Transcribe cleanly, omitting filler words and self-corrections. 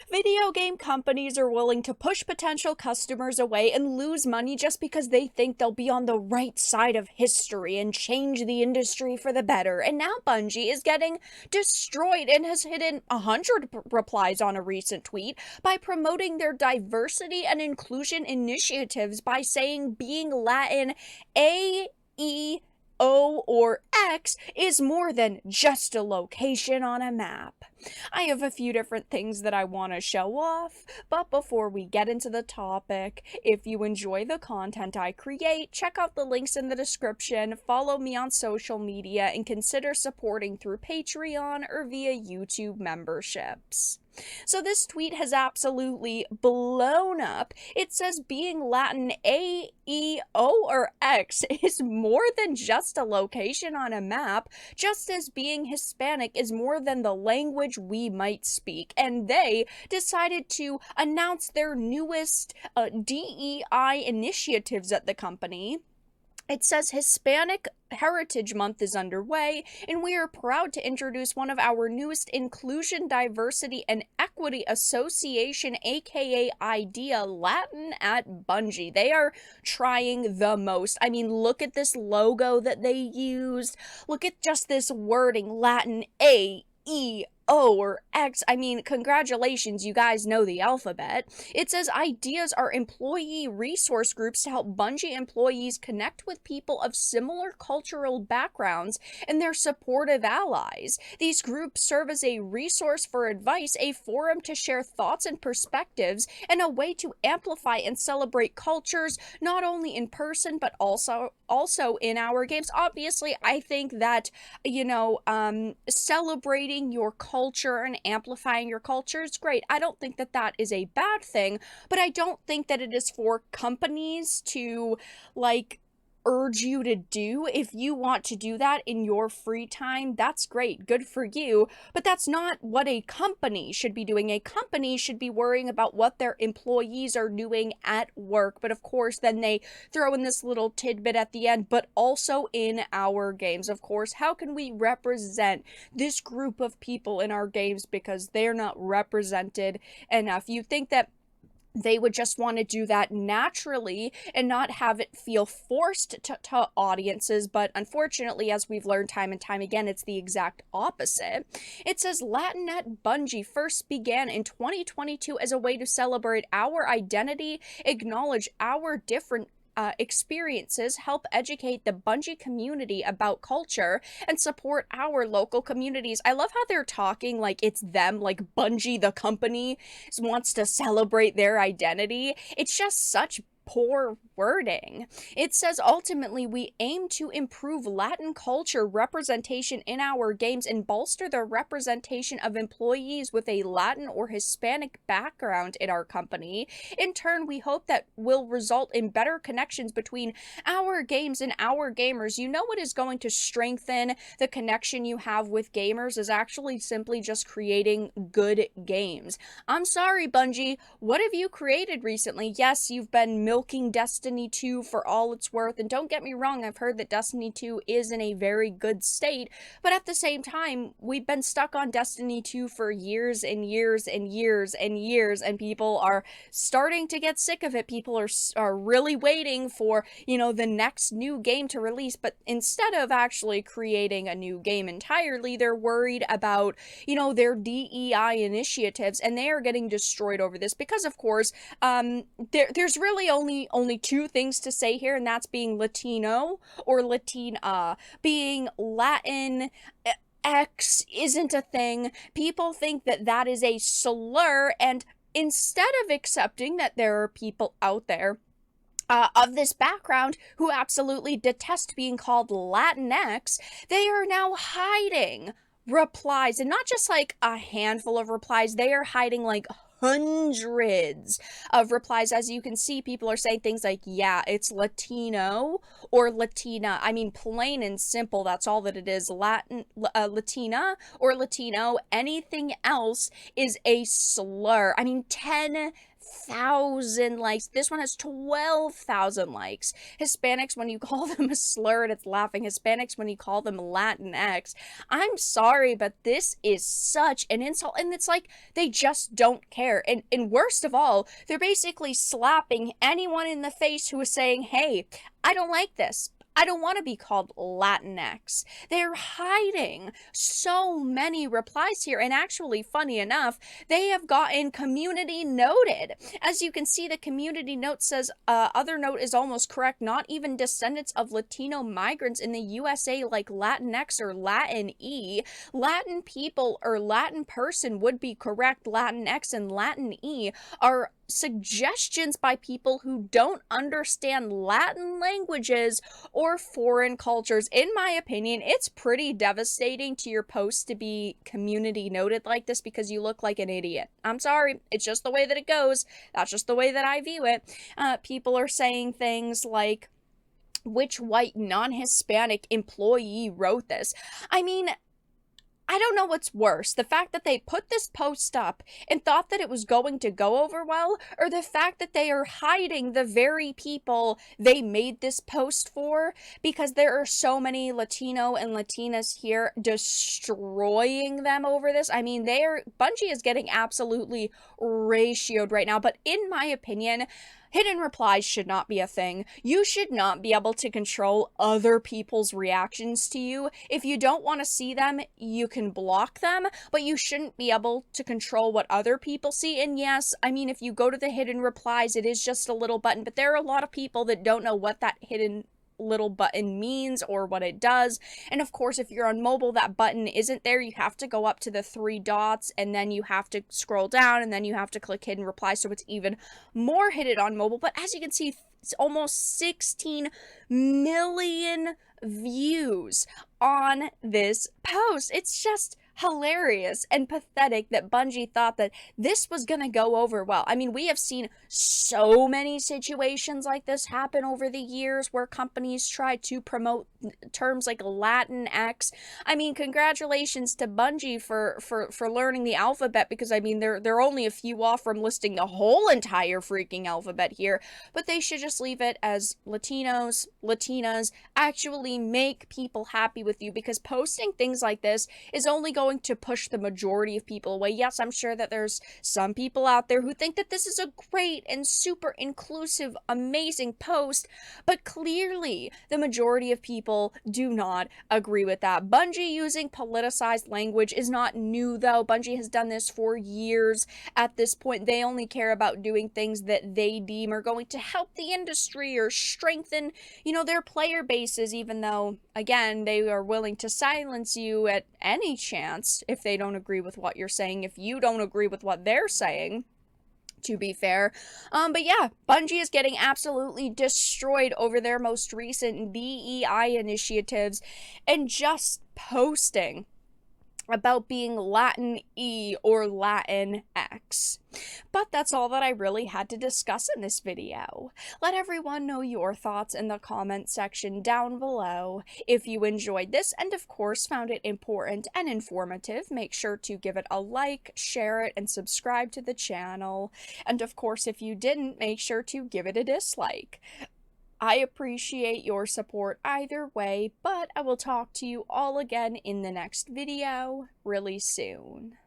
Video game companies are willing to push potential customers away and lose money just because they think they'll be on the right side of history and change the industry for the better. And now Bungie is getting destroyed and has hidden 100 replies on a recent tweet by promoting their diversity and inclusion initiatives by saying being Latin A, E, O, or X is more than just a location on a map. I have a few different things that I want to show off, but before we get into the topic, if you enjoy the content I create, check out the links in the description, follow me on social media, and consider supporting through Patreon or via YouTube memberships. So this tweet has absolutely blown up. It says being Latin A, E, O, or X is more than just a location on a map, just as being Hispanic is more than the language we might speak. And they decided to announce their newest DEI initiatives at the company. It says Hispanic Heritage Month is underway, and we are proud to introduce one of our newest Inclusion, Diversity, and Equity Association, aka IDEA, Latin at Bungie. They are trying the most. I mean, look at this logo that they used. Look at just this wording, Latin A, E, O, or X. I mean, congratulations, you guys know the alphabet. It says ideas are employee resource groups to help Bungie employees connect with people of similar cultural backgrounds and their supportive allies. These groups serve as a resource for advice, a forum to share thoughts and perspectives, and a way to amplify and celebrate cultures, not only in person, but also in our games. Obviously, I think that, celebrating your culture and amplifying your culture is great. I don't think that that is a bad thing, but I don't think that it is for companies to, urge you to do. If you want to do that in your free time, that's great, good for you, but that's not what a company should be doing. A company should be worrying about what their employees are doing at work, but of course then they throw in this little tidbit at the end, but also in our games. Of course, how can we represent this group of people in our games because they're not represented enough? You think that they would just want to do that naturally and not have it feel forced to audiences, but unfortunately, as we've learned time and time again, it's the exact opposite. It says Latin at Bungie first began in 2022 as a way to celebrate our identity, acknowledge our different experiences, help educate the Bungie community about culture, and support our local communities. I love how they're talking like it's them, like Bungie, the company, wants to celebrate their identity. It's just such poor wording. It says ultimately we aim to improve Latin culture representation in our games and bolster the representation of employees with a Latin or Hispanic background in our company. In turn, we hope that will result in better connections between our games and our gamers. You know what is going to strengthen the connection you have with gamers is actually simply just creating good games. I'm sorry, Bungie, what have you created recently? Yes, you've been milking Destiny 2 for all it's worth, and don't get me wrong, I've heard that Destiny 2 is in a very good state, but at the same time, we've been stuck on Destiny 2 for years and years and years and years, and people are starting to get sick of it. People are really waiting for, the next new game to release, but instead of actually creating a new game entirely, they're worried about, their DEI initiatives, and they are getting destroyed over this because, of course, there's really only two things to say here, and that's being Latino or Latina. Being Latin X isn't a thing. People think that that is a slur, and instead of accepting that there are people out there of this background who absolutely detest being called Latinx, they are now hiding replies, and not just like a handful of replies, they are hiding like hundreds of replies. As you can see, people are saying things like, yeah, it's Latino or Latina. I mean, plain and simple, that's all that it is. Latina or Latino. Anything else is a slur. I mean, 10 1,000 likes. This one has 12,000 likes. Hispanics, when you call them a slur, and it's laughing. Hispanics, when you call them Latinx. I'm sorry, but this is such an insult. And it's like they just don't care. And worst of all, they're basically slapping anyone in the face who is saying, hey, I don't like this. I don't want to be called Latinx. They're hiding so many replies here, and actually, funny enough, they have gotten community noted. As you can see, the community note says, other note is almost correct, not even descendants of Latino migrants in the USA like Latinx or Latin E. Latin people or Latin person would be correct. Latinx and Latin E are suggestions by people who don't understand Latin languages or foreign cultures. In my opinion, it's pretty devastating to your post to be community noted like this because you look like an idiot. I'm sorry, it's just the way that it goes. That's just the way that I view it. People are saying things like, which white non-Hispanic employee wrote this? I mean, I don't know what's worse, the fact that they put this post up and thought that it was going to go over well, or the fact that they are hiding the very people they made this post for, because there are so many Latino and Latinas here destroying them over this. I mean, Bungie is getting absolutely ratioed right now, but in my opinion, hidden replies should not be a thing. You should not be able to control other people's reactions to you. If you don't want to see them, you can block them, but you shouldn't be able to control what other people see. And yes, I mean, if you go to the hidden replies, it is just a little button, but there are a lot of people that don't know what that hidden little button means or what it does. And of course, if you're on mobile, that button isn't there. You have to go up to the three dots, and then you have to scroll down, and then you have to click hidden reply, so it's even more hidden on mobile. But as you can see, it's almost 16 million views on this post. It's just hilarious and pathetic that Bungie thought that this was gonna go over well. I mean, we have seen so many situations like this happen over the years where companies try to promote terms like Latinx. I mean, congratulations to Bungie for learning the alphabet, because I mean, they're only a few off from listing the whole entire freaking alphabet here, but they should just leave it as Latinos, Latinas. Actually make people happy with you, because posting things like this is only going to push the majority of people away. Yes, I'm sure that there's some people out there who think that this is a great and super inclusive, amazing post, but clearly the majority of people do not agree with that. Bungie using politicized language is not new, though. Bungie has done this for years. At this point, they only care about doing things that they deem are going to help the industry or strengthen, their player bases, even though, again, they are willing to silence you at any chance if they don't agree with what you're saying, if you don't agree with what they're saying, to be fair. But yeah, Bungie is getting absolutely destroyed over their most recent DEI initiatives, and just posting about being Latin E or Latin X. But that's all that I really had to discuss in this video. Let everyone know your thoughts in the comment section down below. If you enjoyed this and of course found it important and informative, make sure to give it a like, share it, and subscribe to the channel. And of course, if you didn't, make sure to give it a dislike. I appreciate your support either way, but I will talk to you all again in the next video really soon.